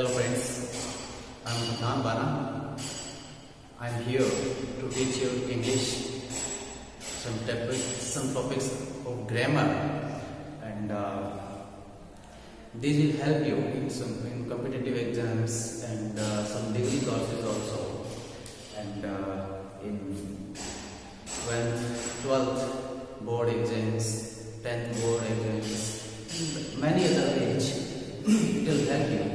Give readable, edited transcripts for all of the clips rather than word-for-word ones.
Hello friends, I'm Adnan Bana. I'm here to teach you English, some topics of grammar, and these will help you in competitive exams and some degree courses also, and in 12th board exams, 10th board exams, and many other age. It will help you.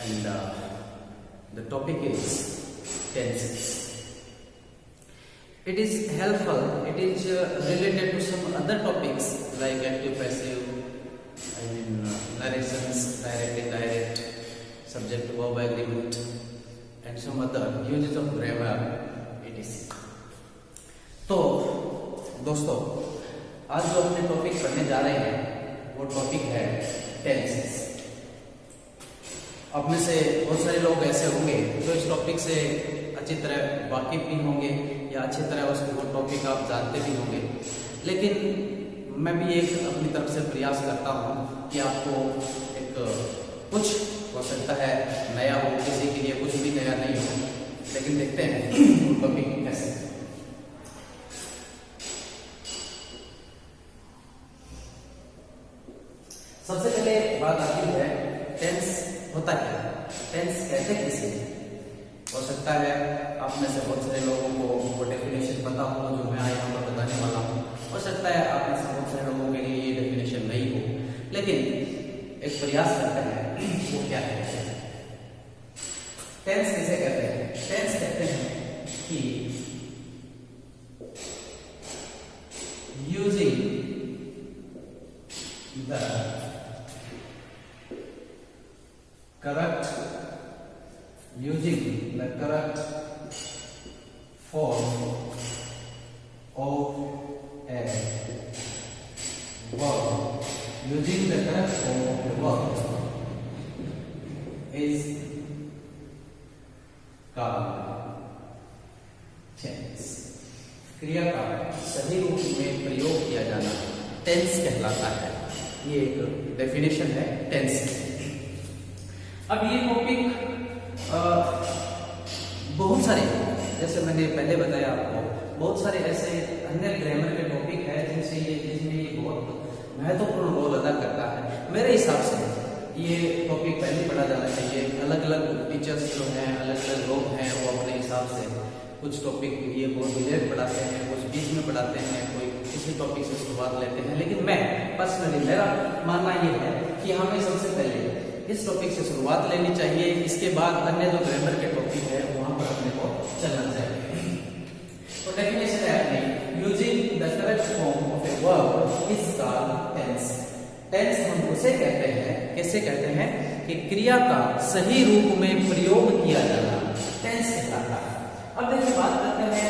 And the topic is tenses. It is helpful. It is related to some other topics like active, passive, narrations, direct, indirect, subject, verb agreement, and some other uses of grammar, etc. तो दोस्तों, आज जो अपने topic पढ़ने जा रहे हैं वो टॉपिक है टेंसेस। अब में से बहुत सारे लोग ऐसे होंगे जो इस टॉपिक से अच्छी तरह वाकिफ भी होंगे या अच्छी तरह वो टॉपिक आप जानते भी होंगे, लेकिन मैं भी एक अपनी तरफ से प्रयास करता हूँ कि आपको एक कुछ हो सकता है नया हो, किसी के लिए कुछ भी नया नहीं हो, लेकिन देखते हैं वो टॉपिक कैसे। सबसे पहले बात आती है टेंस होता क्या है, टेंस कहते किसे। हो सकता है आप में से बहुत सारे लोगों को वो डेफिनेशन पता हो जो मैं यहाँ पर बताने वाला हूँ। हो सकता है आप में से बहुत सारे लोगों के लिए ये डेफिनेशन नहीं हो, लेकिन एक प्रयास करते हैं वो क्या है। टेंस किसे कहते हैं? टेंस कहते हैं कि using the correct form of a verb, using the correct form of a verb is called tense. क्रिया का सही रूप में प्रयोग किया जाना टेंस कहलाता है। ये एक डेफिनेशन है टेंस की। अब ये टॉपिक बहुत सारे, जैसे मैंने पहले बताया आपको, बहुत सारे ऐसे अन्य ग्रामर के टॉपिक है जिसमें ये बहुत महत्वपूर्ण रोल अदा करता है। मेरे हिसाब से ये टॉपिक पहले पढ़ा जाना चाहिए। अलग अलग टीचर्स जो हैं, अलग अलग लोग हैं, वो अपने हिसाब से कुछ टॉपिक ये बहुत डिटेल पढ़ाते हैं, कुछ बीच में पढ़ाते हैं, कोई किसी टॉपिक से शुरुआत लेते हैं। लेकिन मैं पर्सनली, मेरा मानना ये है कि हमें सबसे पहले इस टॉपिक से शुरुआत लेनी चाहिए, इसके बाद अन्य जो ग्रामर के टॉपिक है वहां पर अपने को चलना चाहिए। तो डेफिनेशन है अपनी, using the correct form of a verb is called tense. Tense हम उसे कहते हैं, कैसे कहते हैं कि क्रिया का सही रूप में प्रयोग किया जाना टेंस कहलाता है। अब देखिए बात करते हैं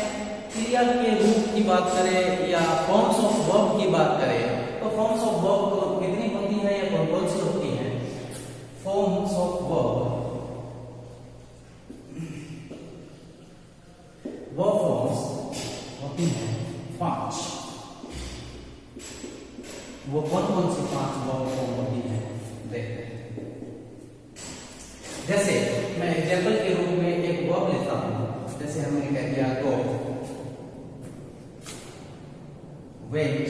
क्रिया के रूप की बात करें या फॉर्म्स ऑफ वर्ब की बात करें, तो फॉर्म्स ऑफ वर्ब कितनी होती है या कौन सी होती है? Forms of verb forms होती हैं 5। वो कौन सी 5 verb form होती है देखते हैं। जैसे मैं एग्जाम्पल के रूप में एक वर्ब लेता हूं, जैसे हमने कह दिया गो, went,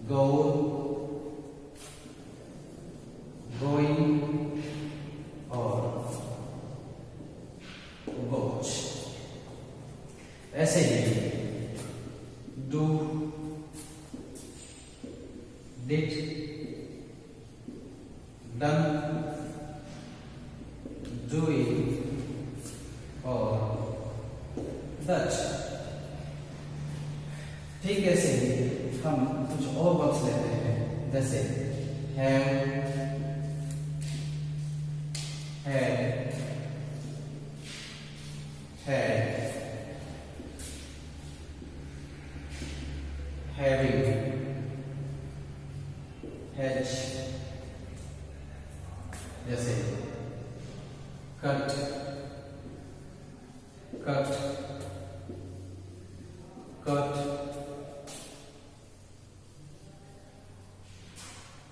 go, going और watch। ऐसे ही do, did, done, doing और did। ठीक ऐसे ही हम कुछ और वर्ब्स लेते हैं, जैसे have, had, having, hatch, जैसे cut,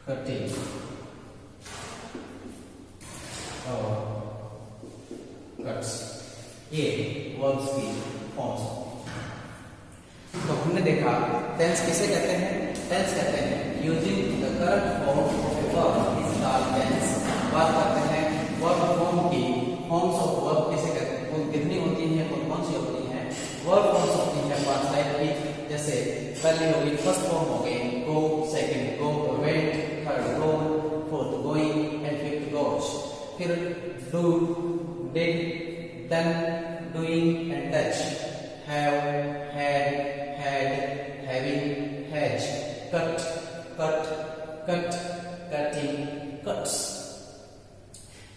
cutting, कट्स, ये वर्ब्स की फॉर्म्स। तो हमने देखा टेंस किसे कहते हैं। टेंस कहते हैं using the current form of a verb is called tense. बात करते हैं वर्ब फॉर्म की। फॉर्म्स ऑफ वर्ब किसे कहते हैं, कौन कितनी होती हैं, कौन कौन सी होती हैं। वर्ब फॉर्म्स होती हैं 5 टाइप की। जैसे पहली हो गई फर्स्ट फॉर्म हो गई go, second go, went, third go, fourth going and fifth goes. फिर do, did, done, doing and touch, have, had, having, has, cut, cut, cutting, cuts.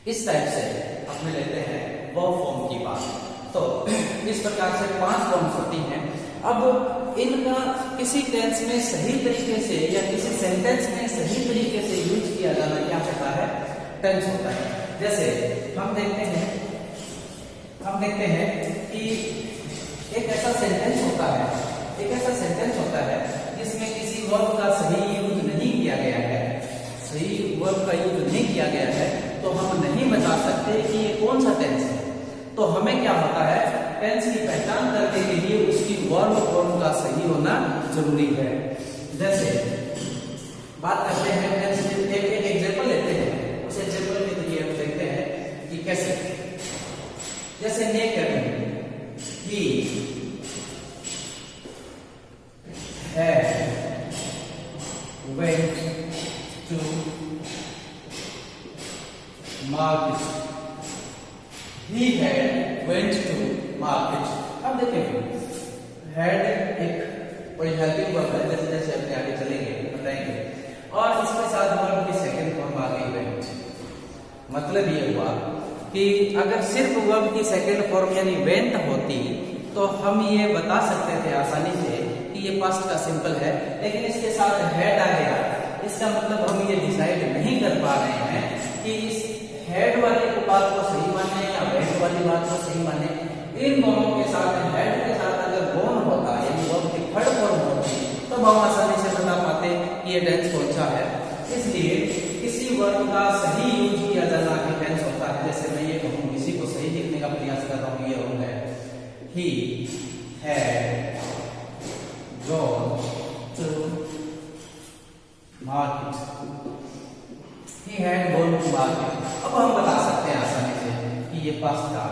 इस टाइप से अपने लेते हैं वर्ब फॉर्म की बात। तो इस प्रकार से 5 फॉर्म्स होती हैं। अब इनका किसी टेंस में सही तरीके से या किसी सेंटेंस में सही तरीके से यूज किया जाना क्या होता है, टेंस होता है। जैसे हम देखते हैं कि एक ऐसा सेंटेंस होता है जिसमें किसी वर्ब का सही यूज नहीं किया गया है, सही वर्ब का यूज नहीं किया गया है, तो हम नहीं बता सकते कि ये कौन सा टेंस है। तो हमें क्या होता है, टेंस की पहचान करने के लिए उसकी वर्ब फॉर्म का सही होना जरूरी है। जैसे बात करते हैं टेंस में, एक एग्जांपल लेते हैं, उस एग्जांपल के जरिए हम देखते हैं कि कैसे। जैसे naked, he had went to market, he had went to market। अब देखेंगे had एक कोई हेल्पिंग वर्ब है, जैसे जैसे अपने आगे चलेंगे बताएंगे, और इसके साथ वर्ब की सेकंड फॉर्म आ गई went। मतलब ये हुआ कि अगर सिर्फ वर्ब की सेकंड फॉर्म यानी went होती तो हम ये बता सकते थे आसानी से कि ये पास्ट का सिंपल है, लेकिन इसके साथ had आ गया। इसका मतलब हम ये डिसाइड नहीं कर पा रहे हैं कि इस हेड वाली बात को सही माने या वेंट वाली बात को सही माने। इन दोनों के साथ हेड के साथ अगर बोन होता यानी वर्ब की थर्ड फॉर्म होती तब हम आसानी से बता पाते कि ये टेंस कौन सा है। इसलिए किसी वर्ब का सही यूज किया जाना कि टेंस होता है। जैसे मैं ये कहूँ, किसी को सही लिखने का प्रयास कर रहा हूँ, ये रॉन्ग है। He had gone to market, he had gone to market। अब हम बता सकते हैं आसानी से कि ये पास्ट का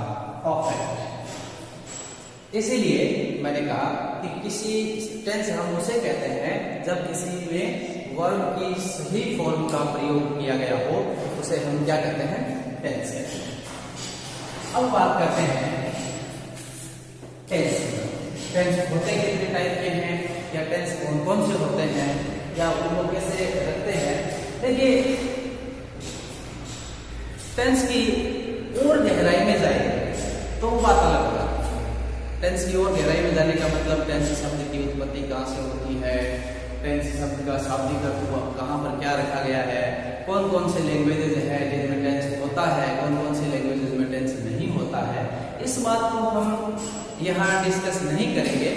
परफेक्ट है। इसीलिए मैंने कहा कि किसी टेंस हम उसे कहते हैं जब किसी में वर्ब की सही फॉर्म का प्रयोग किया गया हो, उसे हम क्या कहते हैं, टेंस कहते हैं। अब बात करते हैं टेंस। टेंस होते कितने टाइप के हैं, या टेंस कौन कौन से होते हैं, या उनको कैसे रखते हैं। देखिए टेंस की और गहराई में जाएंगे तो वो बात अलग होगा। टेंस की और गहराई में जाने का मतलब टेंस शब्द की उत्पत्ति कहाँ से होती है, टेंस शब्द का शाब्दिक अर्थ कहाँ पर क्या रखा गया है, कौन कौन से लैंग्वेजेस है जिनमें टेंस होता है, कौन कौन से लैंग्वेजेस में टेंस नहीं होता है। इस बात को हम यहाँ डिस्कस नहीं करेंगे।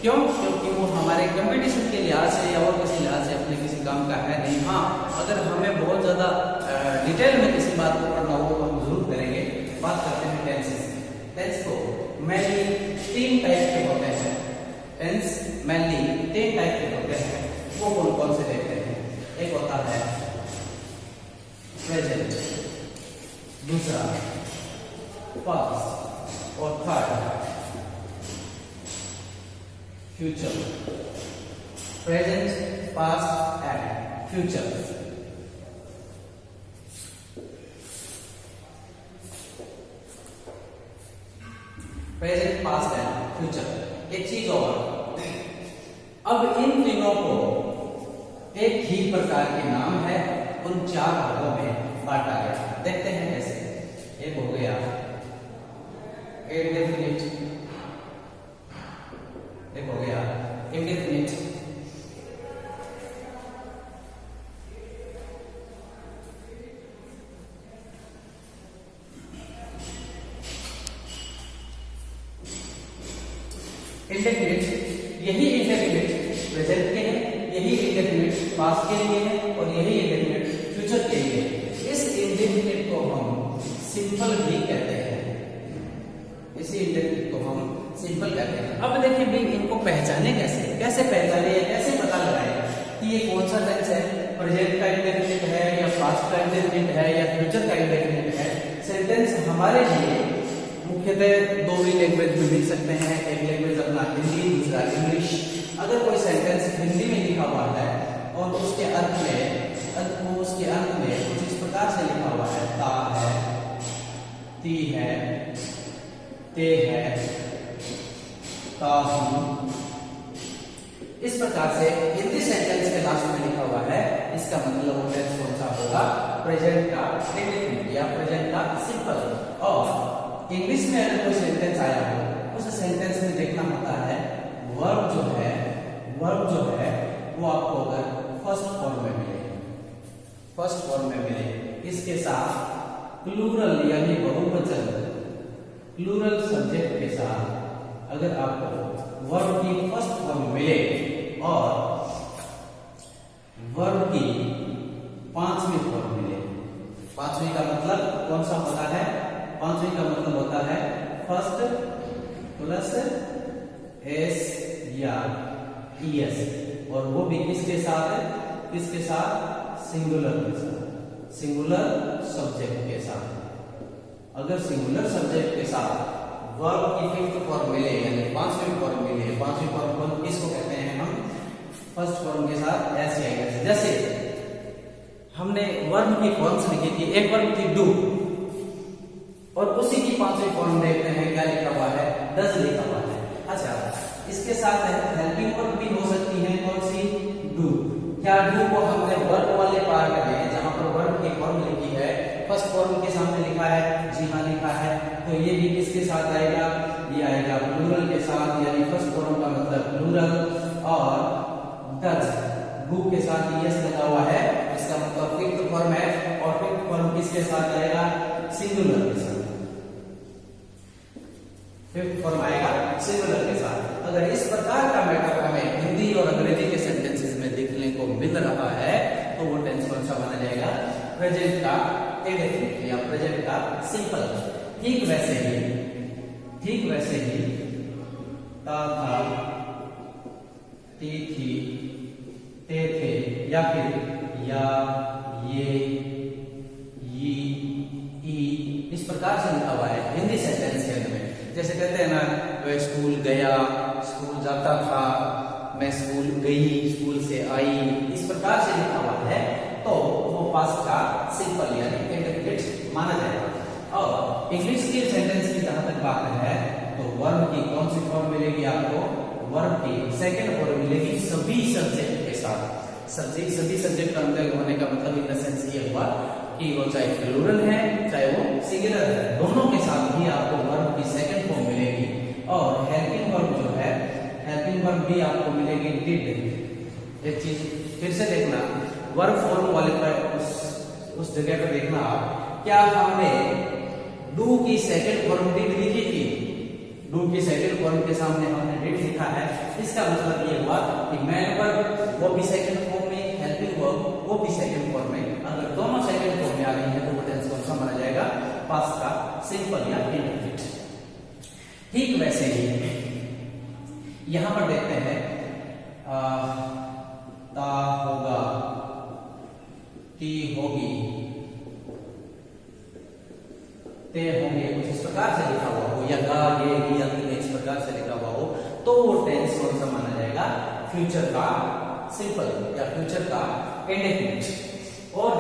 क्यों? क्योंकि वो हमारे कंपटीशन के लिहाज से या और किसी लिहाज से अपने किसी काम का है नहीं। हाँ, अगर हमें बहुत ज्यादा डिटेल में किसी बात को पढ़ना हो तो हम जरूर करेंगे। बात करते हैं टेंसेस। टेंस को मेनली 3 टाइप के होते हैं। टेंस मेनली 3 टाइप के होते हैं। वो कौन कौन से देखते हैं। एक होता है प्रेजेंट, दूसरा पास्ट और third future. Present, past and future. Present, past and future. एक चीज और, अब इन तीनों को एक ही प्रकार के नाम है, उन 4 भागों में बांटा गया। देखते हैं कैसे। एक हो गया इंडेफिनिट, एक हो गया इंडेफिनिट, इंडेफिनिट। यही इंडेफिनिट प्रेजेंट के हैं, यही इंडेफिनिट पास्ट के लिए है और यही इंडेफिनिट फ्यूचर के लिए। इस इंडेफिनिट को हम सिंपल भी कहते हैं। सिंपल कहते हैं। अब देखिए भी इनको पहचाने कैसे पहचाने, कैसे पता लगाए कि ये कौन सा टेंस है, प्रेजेंट का इंडेफिनिट है या पास्ट का इंडेफिनिट है या फ्यूचर का इंडेफिनिट है। सेंटेंस हमारे लिए मुख्यतः दो ही लैंग्वेज में लिख सकते हैं, एक लैंग्वेज अपना हिंदी, दूसरा इंग्लिश। अगर कोई सेंटेंस हिंदी में लिखा हुआ है और उसके अंत में कुछ इस प्रकार से लिखा हुआ है, ता है, ती है, ते है, ता हूं, इस प्रकार से हिंदी सेंटेंस के लास्ट में लिखा हुआ है, इसका मतलब वो टेंस कौन सा होगा, प्रेजेंट का इंडेफिनिट या प्रेजेंट का सिंपल। और इंग्लिश में अगर कोई सेंटेंस आया हो, उस सेंटेंस में देखना होता है वर्ब जो है वो आपको अगर फर्स्ट फॉर्म में मिले, इसके साथ प्लूरल यानी बहुवचन, प्लूरल सब्जेक्ट के साथ अगर आपको वर्ब की फर्स्ट फॉर्म मिले और वर्ब की पांचवी फॉर्म मिले। पांचवी का मतलब कौन सा होता है, पांचवी का मतलब होता है फर्स्ट प्लस एस या ईएस, और वो भी किसके साथ, सिंगुलर के साथ, सिंगुलर सब्जेक्ट के साथ। अगर सिंगुलर सब्जेक्ट के साथ वर्ब की फिफ्थ फॉर्म मिले यानी पांचवी फॉर्म मिले, पांचवी फॉर्म किसको कहते हैं हम, फर्स्ट फॉर्म के साथ एस या ईएस। जैसे हमने वर्ब की फॉर्म्स लिखी थी, एक वर्ब थी डू और उसी की पांचवी फॉर्म देखते हैं क्या लिखा हुआ है, डज लिखा हुआ है। अच्छा, इसके साथ हेल्पिंग वर्ब भी हो सकती है, कौन सी, डू। क्या डू को हमने वर्ब वाले पार्ट में जहां पर वर्ब की फॉर्म लिखी है, फर्स्ट फॉर्म के सामने लिखा है, जी हां लिखा है, तो ये भी किसके साथ आएगा, ये आएगा प्लूरल के साथ, यानी फर्स्ट फॉर्म का मतलब प्लूरल। और डज डू के साथ यस लगा हुआ है, इसका मतलब फिफ्थ फॉर्म है, और फिफ्थ फॉर्म किसके साथ आएगा, सिंगुलर के साथ, फिफ्थ फॉर्म आएगा सिंगुलर के साथ। अगर इस प्रकार का मैटर हमें हिंदी और अंग्रेजी के सेंटेंसेस में देखने को मिल रहा है, तो वो टेंस कौन सा माना जाएगा, प्रेजेंट का इंडेफिनिट या प्रेजेंट का सिंपल। ठीक वैसे ही ता था, ती थी, ते थे, या फिर या, ये, यी, ई, इस प्रकार से लिखा हुआ है हिंदी सेंटेंस के अंदर में। जैसे कहते हैं ना, वह स्कूल गया, स्कूल जाता था, मैं स्कूल गई, स्कूल से आई, इस प्रकार से लिखा हुआ है, तो वो पास्ट का सिंपल यानी इंडेफिनिट माना जाएगा। और इंग्लिश के सेंटेंस की जहां तक बात है, तो वर्ब की कौन सी फॉर्म मिलेगी आपको, वर्ब की सेकंड फॉर्म मिलेगी सभी सब्जेक्ट के साथ। सभी सब्जेक्ट का होने का मतलब इन द सेंस ये हुआ कि वो चाहे प्लूरल है चाहे वो सिंगुलर है, दोनों के साथ ही आपको वर्ब की सेकंड फॉर्म मिलेगी। और हेल्पिंग वर्ब जो है, हेल्पिंग वर्ब भी आपको मिलेगी डिड। एक चीज फिर से देखना, वर्ब फॉर्म वाले पर उस जगह पर देखना आप, क्या हमने डू की सेकंड फॉर्म डिड लिखी थी, डू की सेकंड फॉर्म के सामने हमने डिड लिखा है, इसका मतलब ये हुआ कि मैन वर्ब वो भी सेकंड फॉर्म में, हेल्पिंग वर्ब वो भी सेकंड फॉर्म में। अगर दोनों सेकंड फॉर्म में आ गई है तो वो टेंस कौन सा माना जाएगा, पास्ट का सिंपल या इंडेफिनिट। ठीक वैसे ही यहां पर देखते हैं, ता होगा, ती होगी, ते होंगे, कुछ इस प्रकार से लिखा हुआ हो, या गा, ये, या इस प्रकार से लिखा हुआ हो, तो वो टेंस कौन सा माना जाएगा, फ्यूचर का सिंपल या फ्यूचर का इंडेफिनिट। और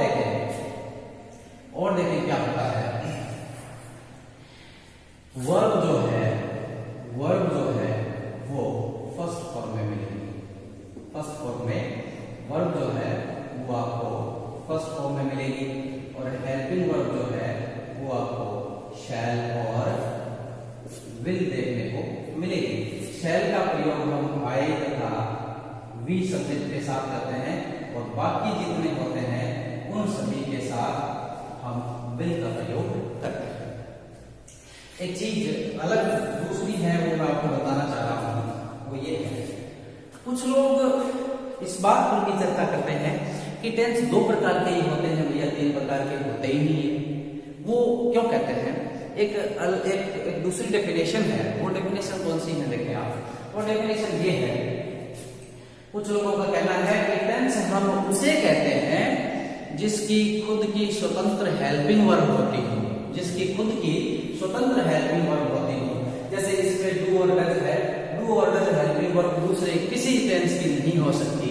देखें क्या होता है, वर्ब जो है वो फर्स्ट फॉर्म में मिलेगी। फर्स्ट फॉर्म में वर्ब जो है वो आपको फर्स्ट फॉर्म में मिलेगी, और हेल्पिंग वर्ब जो है वो आपको शैल और विल देखने को मिलेगी। शैल का प्रयोग हम आई तथा वी सब्जेक्ट के साथ करते हैं, और बाकी जितने होते हैं उन सभी के साथ हम विल का प्रयोग करते हैं। एक चीज अलग दूसरी है वो मैं आपको बताना चाह रहा हूं, वो ये है, कुछ लोग इस बात पर भी चर्चा करते हैं कि टेंस दो प्रकार के ही होते हैं भैया, तीन प्रकार के होते ही नहीं है। वो क्यों कहते हैं, एक दूसरी डेफिनेशन है। वो डेफिनेशन कौन सी है देखें आप, वो डेफिनेशन ये है, कुछ लोगों का कहना है कि टेंस हम उसे कहते हैं जिसकी खुद की स्वतंत्र हेल्पिंग वर्ब होती हो, जिसकी खुद की स्वतंत्र हेल्पिंग वर्ब होती हो। जैसे इसमें डू और डज है, डू और डज हेल्पिंग वर्ब दूसरे किसी टेंस की नहीं हो सकती।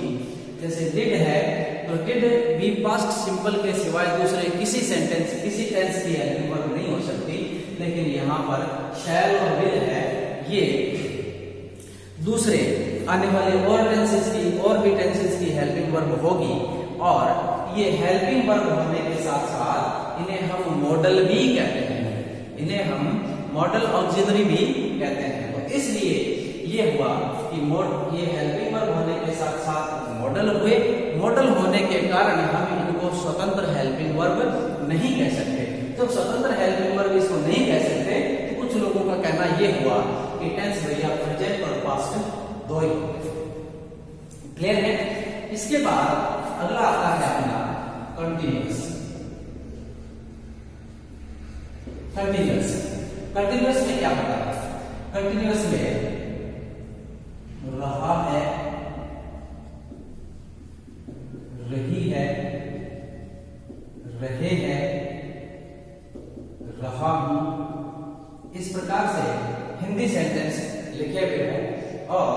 जैसे डिड है तो डिड भी पास्ट सिंपल के सिवाय दूसरे किसी सेंटेंस किसी टेंस की हेल्पिंग वर्ब नहीं हो सकती। लेकिन यहाँ पर शैल और विल है, ये दूसरे आने वाले और टेंसेस की और भी टेंसेस की हेल्पिंग वर्ब होगी। और ये हेल्पिंग वर्ब होने के साथ साथ इन्हें हम मॉडल भी कहते हैं, इन्हें हम मॉडल ऑक्सिलरी भी कहते हैं। तो इसलिए ये हुआ कि ये हेल्पिंग वर्ब होने के साथ साथ मॉडल हुए। मॉडल होने के कारण हम इनको स्वतंत्र हेल्पिंग वर्ब नहीं कह सकते। जब स्वतंत्र हेल्पिंग वर्ब इसको नहीं कह सकते तो कुछ लोगों का कहना ये हुआ कि टेंस भैया प्रेजेंट और पास्ट दो ही क्लियर है। इसके बाद अगला आता है अपना कंटिन्यूअस। कंटिन्यूअस में क्या होता है? कंटिन्यूअस में रहा है, रही है, रहे हैं, रहा हूं, इस प्रकार से हिंदी सेंटेंस लिखे हुए हैं। और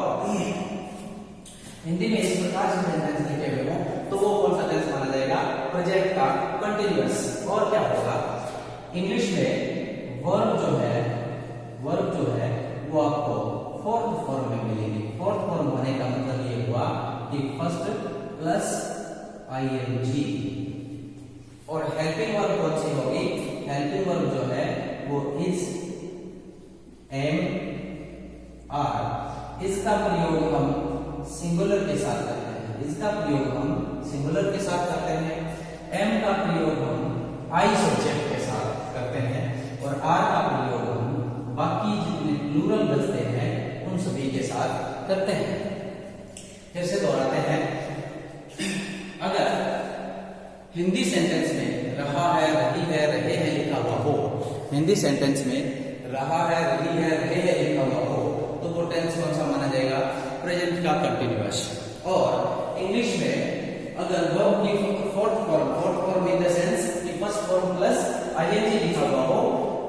हिंदी में इस प्रकार से सेंटेंस लिखे हुए हैं तो वो कौन सा टेंस माना जाएगा? प्रेजेंट का कंटिन्यूअस। और क्या होगा? इंग्लिश में वर्ब जो है वो आपको फोर्थ फॉर्म में मिलेगी। फोर्थ फॉर्म होने का मतलब ये हुआ कि फर्स्ट प्लस आईएनजी। और हेल्पिंग वर्ब कौन सी होगी? हेल्पिंग वर्ब जो है वो इज, एम, आर। इसका प्रयोग हम सिंगुलर के साथ करते हैं, इसका प्रयोग हम सिंगुलर के साथ करते हैं। एम का प्रयोग हम आई सब्जेक्ट के साथ करते हैं और आर का प्रयोग हम बाकी जितने प्लूरल बचते हैं उन सभी के साथ करते हैं। फिर से दोहराते हैं, अगर हिंदी सेंटेंस में रहा है, रही है, रहे हैं लिखा हुआ हो, हिंदी सेंटेंस में रहा है, रही है, रहे हैं लिखा हुआ हो तो वो टेंस कौन सा माना जाएगा? प्रेजेंट का कंटिन्यूअस। और इंग्लिश में अगर वर्ब की fourth form in the sense कि फर्स्ट फॉर्म प्लस आईएनजी लिखा हुआ हो,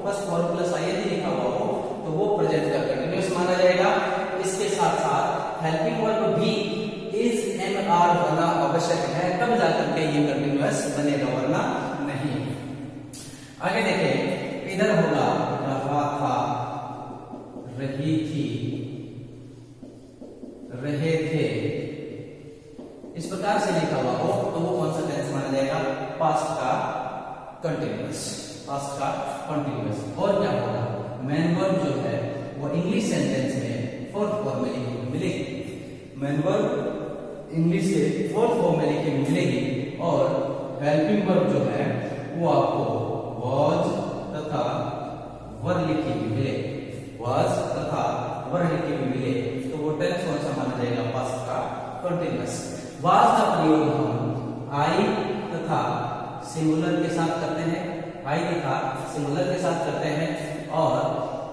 फर्स्ट फॉर्म प्लस आईएनजी लिखा हुआ हो तो वो प्रेजेंट का कंटिन्यूअस माना जाएगा। इसके साथ साथ हेल्पिंग वर्ब भी इज, एम, आर होना आवश्यक है, तब जाकर के ये कंटिन्यूअस बनेगा, वरना नहीं। आगे देखें, इधर होगा रहा था, रही थी, रहे थे, इस प्रकार से लिखा हुआ हो तो वो कौन सा टेंस माना जाएगा? पास्ट का कंटिन्यूअस, पास्ट का कंटिन्यूअस। और क्या होगा? मेन वर्ब जो है वो इंग्लिश सेंटेंस में फोर्थ फॉर्म में मिलेगी। मेन वर्ब इंग्लिश के फोर्थ फॉर्म में लिखी मिलेगी। और हेल्पिंग वर्ब जो है वो आपको वाज तथा वर लिखी हुई मिले, वाज तथा वर लिखी हुई मिले तो वो टेंस कौन सा माना जाएगा? पास्ट का कंटिन्यूअस। वाज का प्रयोग हम आई तथा सिंगुलर के साथ करते हैं, आई तथा सिंगुलर के साथ करते हैं। और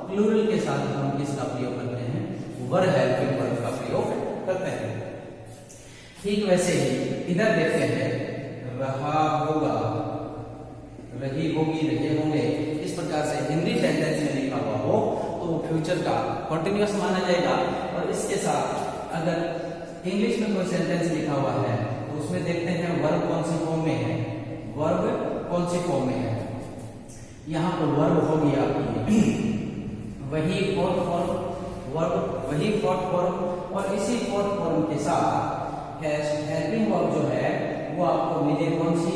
प्लूरल के साथ हम किसका प्रयोग करते हैं? वर हेल्पिंग वर्ब का प्रयोग करते हैं। ठीक वैसे ही इधर देखते हैं, रहा होगा, रही होगी, रहे होंगे, इस प्रकार से हिंदी सेंटेंस में लिखा हुआ हो तो वो फ्यूचर का कंटिन्यूअस माना जाएगा। और इसके साथ अगर इंग्लिश में कोई सेंटेंस लिखा हुआ है तो उसमें देखते हैं वर्ब कौन सी फॉर्म में है, वर्ब कौन सी फॉर्म में है। यहाँ पर वर्ब होगी आपकी वही फोर्थ फॉर्म, वर्ब वही फोर्थ फॉर्म। और इसी फोर्थ फॉर्म के साथ हेल्पिंग वर्ब जो है वो आपको मिले कौन सी?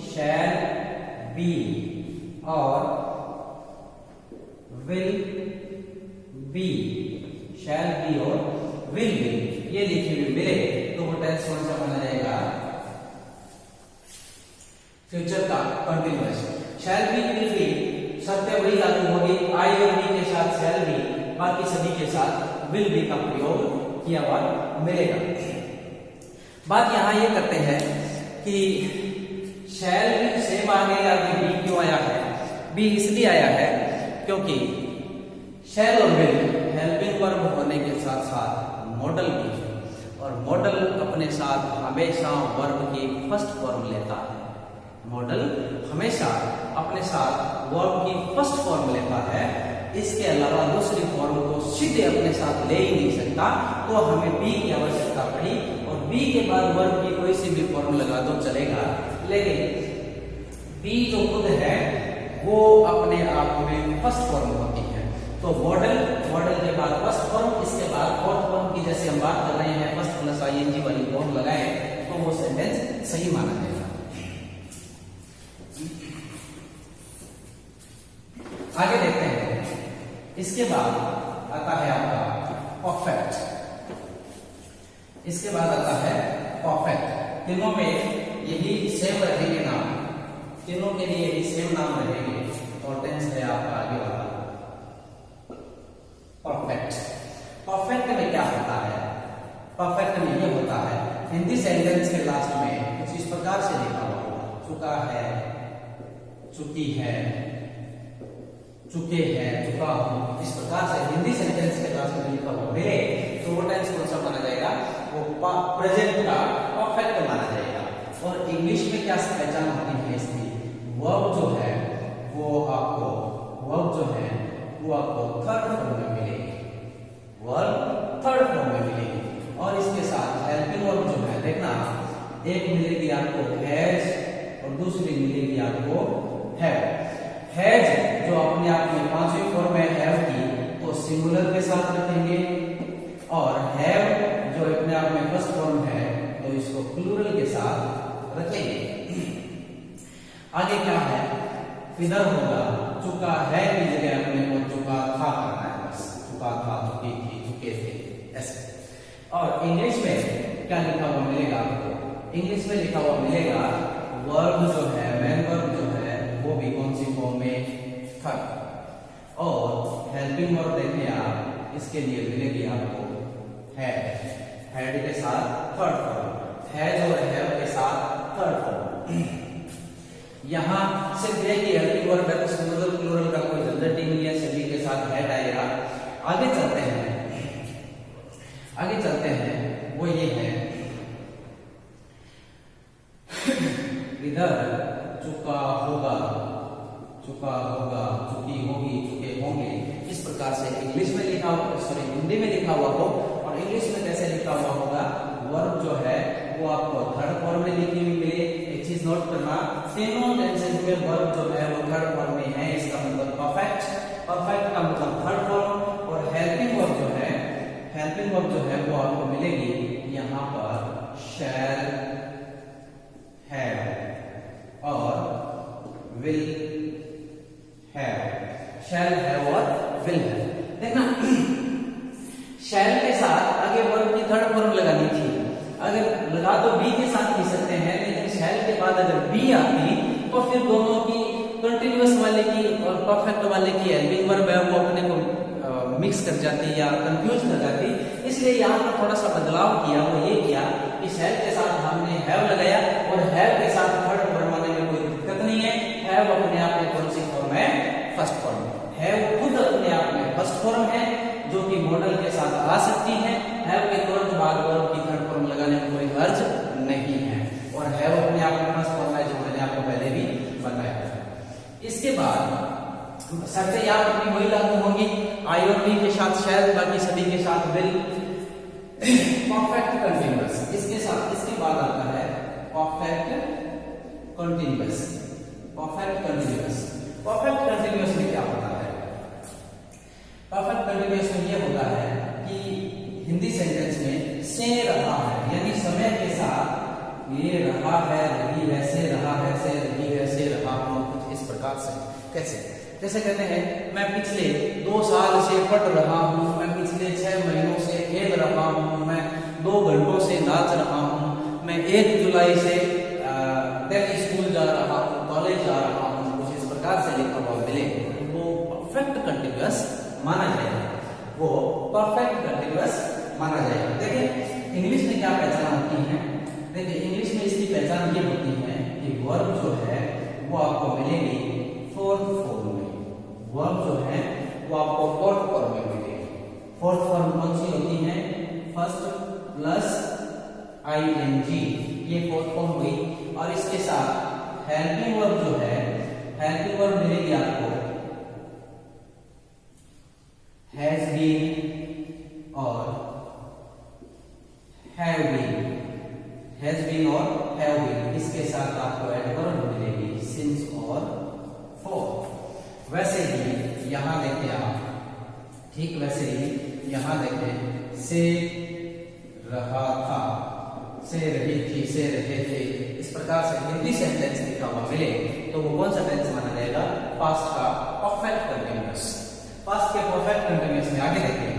शैल बी और विल बी, शैल बी और विल बी ये लिखी हुई मिले तो वो टेंस कौन सा माना जाएगा? फ्यूचर का continuous. Shall be, will be शर्तें वही लागू होगी, आई और बी के साथ शैल बी, बाकी सभी के साथ विल बी का प्रयोग किया हुआ मिलेगा। बात यहां ये करते हैं कि शैल बी सेम आ गया, बी क्यों आया है? बी इसलिए आया है क्योंकि शैल और विल हेल्पिंग वर्ब होने के साथ साथ मॉडल भी है, और मॉडल अपने साथ हमेशा वर्ब की फर्स्ट फॉर्म लेता है। मॉडल हमेशा अपने साथ वर्ब की फर्स्ट फॉर्म लेता है, इसके अलावा दूसरी फॉर्म को सीधे अपने साथ ले ही नहीं सकता। तो हमें बी की आवश्यकता पड़ी, और बी के बाद वर्ब की कोई सी भी फॉर्म लगा दो चलेगा, लेकिन बी जो खुद है वो अपने आप में फर्स्ट फॉर्म होती है। तो मॉडल के बाद फर्स्ट फॉर्म, इसके बाद फोर्थ फॉर्म की जैसे हम बात कर रहे हैं फर्स्ट प्लस आईएनजी वाली फॉर्म लगाए तो वो सेंटेंस सही माना जाएगा। आगे देखते हैं, इसके बाद आता है आपका परफेक्ट। इसके बाद आता है परफेक्ट। तीनों में यही सेम रहेंगे नाम, तीनों के लिए यही सेम नाम रहेंगे, और टेंस है आपका आगे वाला परफेक्ट। परफेक्ट में क्या होता है? परफेक्ट में ये होता है हिंदी सेंटेंस के लास्ट में कुछ इस प्रकार से लिखा हुआ होगा, चुका है, चुकी है, चुके हैं, चुका हूं, इस प्रकार से हिंदी सेंटेंस के लास्ट में लिखा हुआ मिले तो वो टेंस कौन सा माना जाएगा? वो प्रेजेंट का परफेक्ट माना जाएगा। और इंग्लिश में क्या पहचान होती है इसकी? वर्ब जो है वो आपको थर्ड फॉर्म में मिलेगी, वर्ब थर्ड फॉर्म में मिलेगी। और इसके साथ हेल्पिंग वर्ब जो है, देखना, एक मिलेगी आपको हैज और दूसरी मिलेगी आपको हैव। हैज जो अपने आप में पांचवी फॉर्म है हैव की, तो सिंगुलर के साथ रखेंगे, और हैव जो अपने आप में फर्स्ट फॉर्म है तो इसको प्लूरल के साथ रखेंगे। आगे क्या है? इधर होगा चुका है की जगह अपने को चुका था करना है, बस चुका था, चुकी थी, चुके थे, ऐसे। और इंग्लिश में क्या लिखा हुआ मिलेगा आपको? इंग्लिश में लिखा हुआ मिलेगा वर्ब जो है, मेन वर्ब जो है वो भी कौन सी फॉर्म में? थर्ड। और हेल्पिंग वर्ब देखें आप, इसके लिए मिलेगी आपको हैड के साथ थर्ड फॉर्म, हैज और हैव के साथ थर्ड फॉर्म। यहां सिर्फ ये कि हेल्पिंग वर्ब है तो सिंगुलर प्लूरल का कोई झंझट ही नहीं है, सभी के साथ हेड आएगा। आगे चलते हैं, वो ये है इधर चुका होगा, चुकी होगी, चुके होंगे, इस प्रकार से इंग्लिश में लिखा हो, सॉरी हिंदी में लिखा हुआ हो, और इंग्लिश में कैसे लिखा हुआ होगा? वर्ब जो है वो आपको थर्ड फॉर्म में लिखी हुई मिले। एक चीज नोट करना, तीनों टेंसेस में वर्ब जो है वो थर्ड फॉर्म में है, इसका मतलब परफेक्ट का मतलब थर्ड फॉर्म। और हेल्पिंग वर्ब जो है वो आपको मिलेगी यहाँ पर शैल, हैव और विल हैव, शैल हैव और विल हैव। देखना, शैल के साथ आगे वर्ब की थर्ड फॉर्म लगानी थी, अगर लगा तो बी के साथ भी सकते हैं, लेकिन शैल के बाद अगर बी आती तो फिर दोनों की कंटिन्यूअस वाले की और परफेक्ट वाले की हेल्पिंग वर्ब है वो अपने को मिक्स कर जाती या कंफ्यूज कर जाती। इसलिए यहाँ पर थोड़ा सा बदलाव किया, वो ये किया कि शैल के साथ हमने हैव लगाया, और हैव के साथ थर्ड फॉर्म आने में कोई दिक्कत नहीं है। हैव अपने आप में कौन सी फॉर्म है? First form. हैव खुद अपने आप में फर्स्ट फॉर्म है जो कि मॉडल के साथ आ सकती है। हैव के तुरंत बाद वर्ब की थर्ड फॉर्म लगाने में कोई हर्ज नहीं है, और हैव अपने आप में फर्स्ट फॉर्म है जो मैंने आपको पहले भी बताया। इसके बाद शर्तें याद रखनी वही लागू होंगी, आई और बी के साथ शैल, बाकी सभी के साथ विल। परफेक्ट कंटीन्यूअस, इसके बाद आता है परफेक्ट कंटीन्यूअस। परफेक्ट कंटीन्यूअस में क्या होता है? परफेक्ट कंटीन्यूअस में ये होता है कि हिंदी सेंटेंस में से रहा है, यानी समय के साथ ये रहा है, रही है, से रहा है, से रही है, से रहा हूं, कुछ इस प्रकार से। कैसे? जैसे कहते हैं मैं पिछले 2 साल से पढ़ रहा हूँ, मैं पिछले 6 महीनों से खेल रहा हूँ, मैं 2 घंटों से नाच रहा हूँ, मैं 1 जुलाई से दिल्ली स्कूल जा रहा हूँ, कॉलेज जा रहा हूँ, कुछ इस प्रकार से लिखा हुआ मिले, वो परफेक्ट कंटीन्यूअस माना जाएगा, वो परफेक्ट कंटीन्यूअस माना जाएगा। देखिए इंग्लिश में क्या पहचान होती है? देखिए इंग्लिश में इसकी पहचान ये होती है कि वर्ब जो है वो आपको मिलेगी फोर्थ फॉर्म में, वर्ब जो है वो आपको फोर्थ फॉर्म में मिलेगी। फोर्थ फॉर्म कौन सी होती है? फर्स्ट प्लस आईएनजी, ये फोर्थ फॉर्म हुई। और इसके साथ हेल्पिंग वर्ब जो है, हेल्पिंग वर्ब मिलेगी आपको हैज बीन और हैव बीन, हैज बीन और हैव बीन। इसके साथ आपको एडवर्ब मिलेगी सिंस और फॉर। वैसे ही यहां देखें आप, ठीक वैसे ही यहां देखें, से रहा था, से रही थी, से रहे थे, इस प्रकार से हिंदी सेंटेंस लिखा हुआ मिले तो वो कौन सा टेंस माना जाएगा? पास्ट का परफेक्ट कंटीन्यूअस। पास्ट के परफेक्ट कंटीन्यूअस में आगे देखें,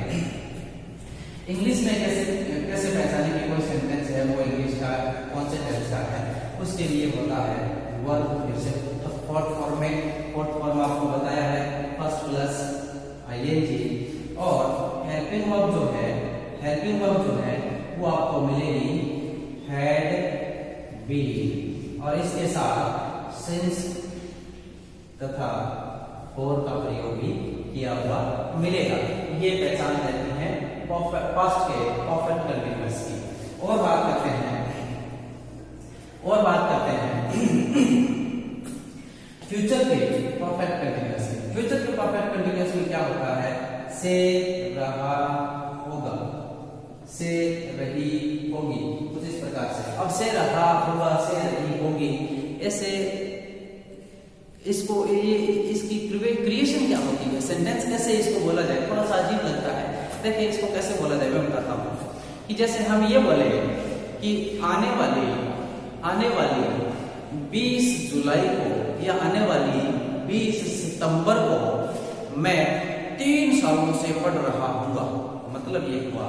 इंग्लिश में कैसे पहचाने कि कोई सेंटेंस है वो इंग्लिश का कौन से टेंस का है? उसके लिए होता है वर्ब, फिर से फोर्थ फॉर्म में, फोर्थ फॉर्म आपको बताया है फर्स्ट प्लस आईएनजी। और हेल्पिंग वर्ब जो है, हेल्पिंग वर्ब जो है वो आपको मिलेगी हैड बीन और इसके साथ सिंस तथा फॉर का प्रयोग भी किया हुआ मिलेगा। ये पहचान देती है पास्ट के परफेक्ट कंटीन्यूअस की। और बात करते हैं फ्यूचर के परफेक्ट कंटीन्यूअस की। फ्यूचर के परफेक्ट कंटीन्यूअस में क्या होता है? से रहा होगा, से रही होगी, कुछ इस प्रकार से। अब से रहा होगा, से रही होगी, ऐसे इसको इसकी क्रिएशन क्या होती है? सेंटेंस कैसे इसको बोला जाए? थोड़ा सा अजीब लगता है। देखिए इसको कैसे बोला जाए मैं बताता हूँ। कि जैसे हम ये बोले कि आने वाली 20 जुलाई को या आने वाली 20 सितंबर को मैं 3 सालों से पढ़ रहा हूँगा। मतलब ये हुआ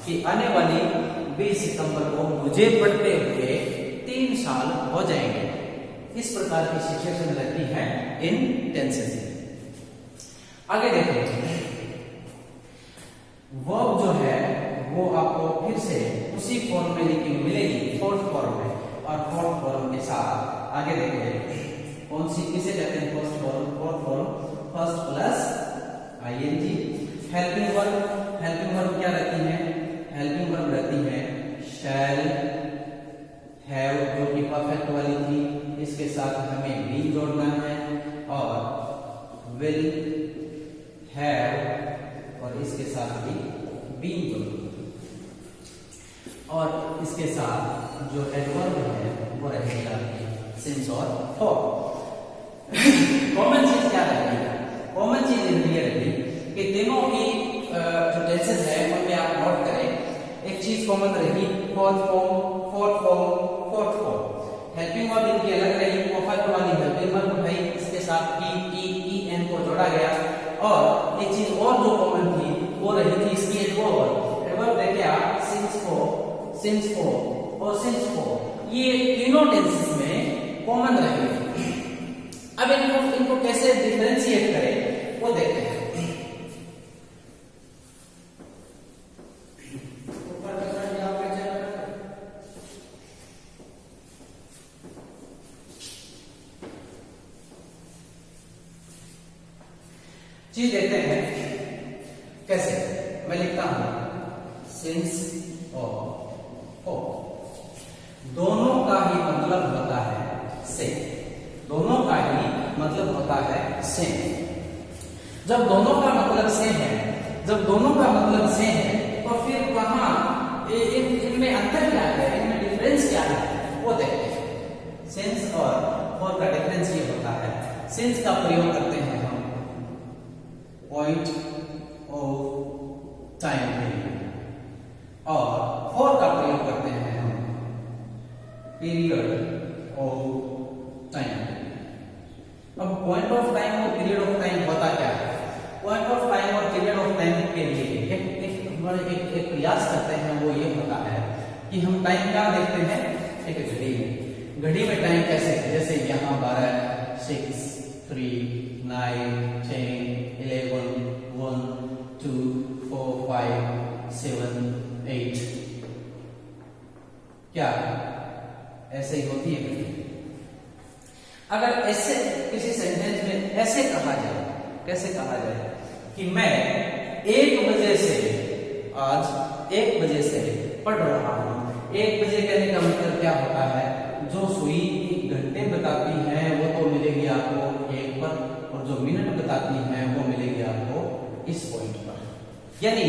कि आने वाली 20 सितंबर को मुझे पढ़ते हुए 3 साल हो जाएंगे। इस प्रकार की सिचुएशन रहती है इन टेंसेस। आगे देखिए, वर्ब जो है वो आपको फिर से उसी फॉर्म में मिलेगी, फोर्थ फॉर्म में। और फोर्थ फॉर्म के साथ आगे देखिए कौन सी, किसे कहते हैं first form? Fourth form first plus ING. Helping verb क्या रहती है? हेल्पिंग वर्ब रहती है शैल, हैव जो कि परफेक्ट वाली थी, इसके साथ हमें बीन जोड़ना है, और विल, हैव और इसके साथ भी बीन जोड़ना, और इसके साथ जो एडवर्ब है वो रहेगा सिंस और फॉर। कॉमन चीज क्या रहेगी? कॉमन चीज ये रहेगी कि तीनों की जो टेंसेस है उनमें आप नोट करें, एक चीज कॉमन रहेगी फोर्थ फॉर्म। हेल्पिंग वर्ब इनकी अलग रही, परफेक्ट वाली हेल्पिंग वर्ब भाई इसके साथ ई एन को जोड़ा गया। और एक चीज और जो कॉमन थी वो रही थी इसकी एडवर्ब देखिए आप, सिंस फॉर और सिंस फॉर, ये तीनों टेंसेस में कॉमन रहेगी। अब इनको कैसे डिफरेंशिएट करें वो देखते हैं। चीज देखते हैं कैसे। मैं लिखता हूं सिंस और फॉर, दोनों का ही मतलब होता है सेम। दोनों का ही मतलब होता है सेम। जब दोनों का मतलब सेम है, तो फिर कहां इनमें अंतर क्या है, इनमें डिफरेंस क्या है वो देखते हैं। सिंस और फॉर का डिफरेंस ये होता है, सिंस का प्रयोग करते हैं हम पॉइंट ऑफ टाइम पे, और फॉर का प्रयोग करते हैं हम पीरियड ऑफ टाइम। अब पॉइंट ऑफ टाइम और पीरियड ऑफ टाइम होता क्या है? पॉइंट ऑफ टाइम और पीरियड ऑफ टाइम के लिए एक प्रयास करते हैं, वो ये होता है कि हम टाइम क्या देखते हैं? एक घड़ी में टाइम कैसे, जैसे यहाँ 12, 6, 3, 9, 10, 11, 1, 2, 4, 5, 7, 8, क्या ऐसे ही होती है? अगर ऐसे किसी सेंटेंस में ऐसे कहा जाए, कैसे कहा जाए कि मैं 1 बजे से, आज 1 बजे से पढ़ रहा हूँ। 1 बजे कहने का मतलब क्या होता है, जो सुई 1 घंटे बताती है वो तो मिलेगी आपको 1 पर, और जो मिनट बताती है वो मिलेगी आपको इस पॉइंट पर। यानी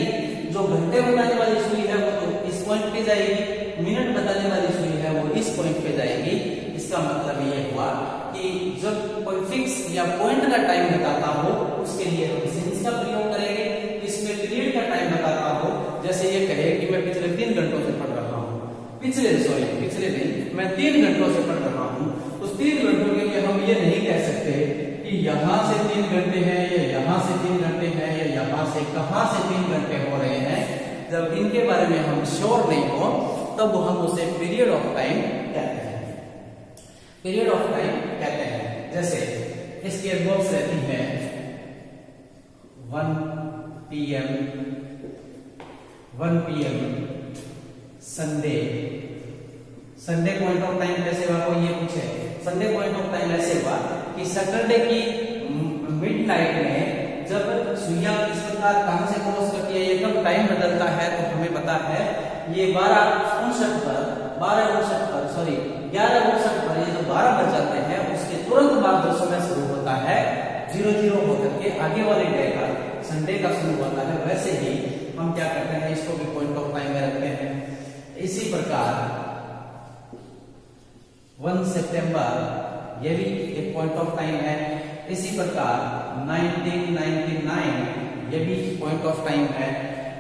जो घंटे बताने वाली सुई है वो तो इस पॉइंट पे जाएगी, मिनट बताने वाली सुई है वो इस पॉइंट पे जाएगी। इसका मतलब ये हुआ कि जब कोई फिक्स या पॉइंट का टाइम बताता हो उसके लिए हम सिंस का प्रयोग करेंगे। इसमें पीरियड का टाइम बताता हो, जैसे ये कहे कि मैं पिछले 3 घंटों से पढ़ रहा हूँ, पिछले दिन मैं 3 घंटों से पढ़ रहा हूँ। उस 3 घंटों के लिए हम ये नहीं कह सकते कि यहाँ से 3 घंटे हैं या यहाँ से 3 घंटे हैं या यहाँ से कहाँ से 3 घंटे हो रहे हैं। जब इनके बारे में हम श्योर नहीं हो तब हम उसे पीरियड ऑफ टाइम कहते हैं, पीरियड ऑफ टाइम कहते हैं। जैसे इसकी एडवर्ब्स रहती है 1 PM Sunday point of time कैसे हुआ, कोई ये पूछे। संडे पॉइंट ऑफ टाइम ऐसे हुआ कि सैटरडे की मिडनाइट में जब सुइयां इस प्रकार कहां से क्रॉस करती है, ये कब टाइम बदलता है, तो हमें पता है ये 11:59 पर ये जो 12 बज जाते हैं उसके तुरंत बाद जो समय शुरू होता है 00 होकर के आगे वाले डे का, संडे का शुरू होता है। वैसे ही हम क्या करते हैं, इसको भी पॉइंट ऑफ टाइम में रखते हैं। इसी प्रकार 1 सितंबर ये भी एक पॉइंट ऑफ टाइम है। इसी प्रकार 1999 ये भी पॉइंट ऑफ टाइम है।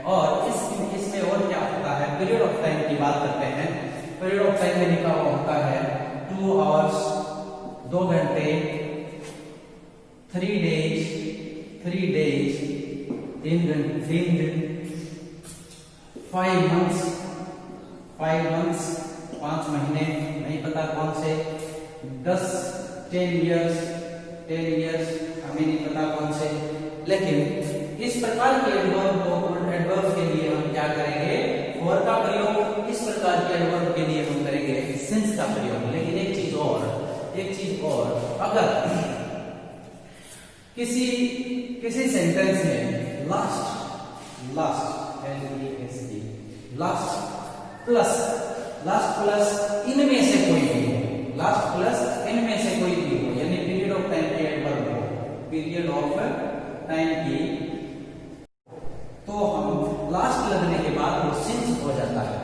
और इसमें और क्या होता है, पीरियड ऑफ टाइम की बात करते हैं। पीरियड ऑफ टाइम में लिखा हुआ होता है 2 आवर्स 2 घंटे, 3 डेज 3 दिन, 5 मंथ्स 5 महीने, नहीं पता कौन से, 10 years हमें नहीं पता कौन से। लेकिन इस प्रकार के एडवर्ब के लिए हम क्या करेंगे, फॉर का प्रयोग। इस प्रकार के एडवर्ब के लिए हम करेंगे सिंस का प्रयोग। लेकिन एक चीज और, अगर किसी सेंटेंस में लास्ट प्लस इनमें से कोई भी हो, यानी पीरियड ऑफ टाइम की एडवर्ब हो, पीरियड ऑफ टाइम की, तो हम लास्ट लगने के बाद वो सिंस हो जाता है।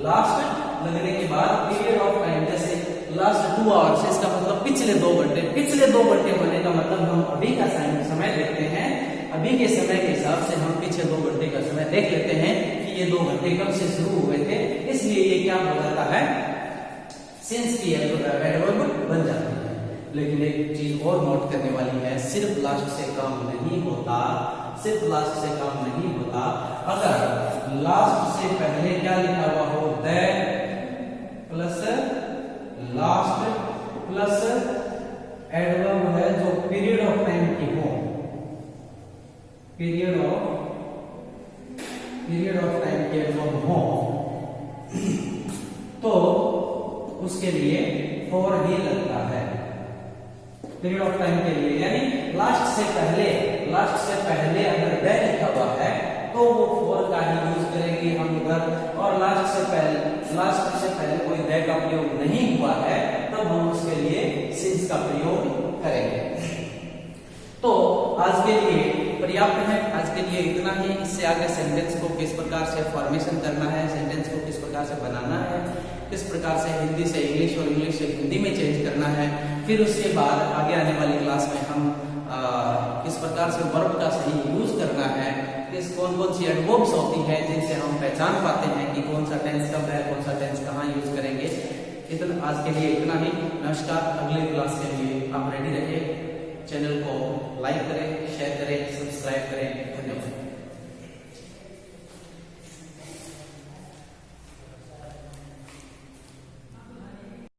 लास्ट लगने के बाद पीरियड ऑफ टाइम, जैसे लास्ट 2 आवर्स, इसका मतलब पिछले 2 घंटे। पिछले 2 घंटे होने का मतलब हम अभी का समय देखते हैं, अभी के समय के हिसाब से हम पीछे 2 घंटे का समय देख लेते हैं कि ये 2 घंटे कब से शुरू हुए थे। इसलिए ये क्या हो जाता है, सिंस की एडवर्ब बन जाती है। लेकिन एक चीज और नोट करने वाली है, सिर्फ लास्ट से काम नहीं होता। अगर लास्ट से पहले क्या लिखा हुआ हो, प्लस लास्ट प्लस एडवर्ब है जो पीरियड ऑफ टाइम की हो, पीरियड ऑफ टाइम की एडवर्ब हो, तो उसके लिए फॉर ही लगता है पीरियड ऑफ टाइम के लिए। यानी लास्ट से पहले अगर द लिखा हुआ है तो वो फॉर का ही यूज करेंगे हम उधर, और लास्ट से पहले कोई द का प्रयोग नहीं हुआ है तब हम उसके लिए सिंस का प्रयोग करेंगे। तो आज के लिए पर्याप्त है, आज के लिए इतना ही। इससे आगे सेंटेंस को किस प्रकार से फॉर्मेशन करना है, सेंटेंस को किस प्रकार से बनाना है, किस प्रकार से हिंदी से इंग्लिश और इंग्लिश से हिंदी में चेंज करना है, फिर उसके बाद आगे आने वाली क्लास में हम किस प्रकार से वर्ब का सही यूज करना है, कौन सी एडवर्ब्स होती हैं जिनसे हम पहचान पाते हैं कि कौन सा टेंस कब है, कौन सा टेंस कहाँ यूज करेंगे। इतना आज के लिए इतना ही। नमस्कार। अगले क्लास के लिए आप रेडी रहिए। चैनल को लाइक करें, शेयर करें, सब्सक्राइब करें।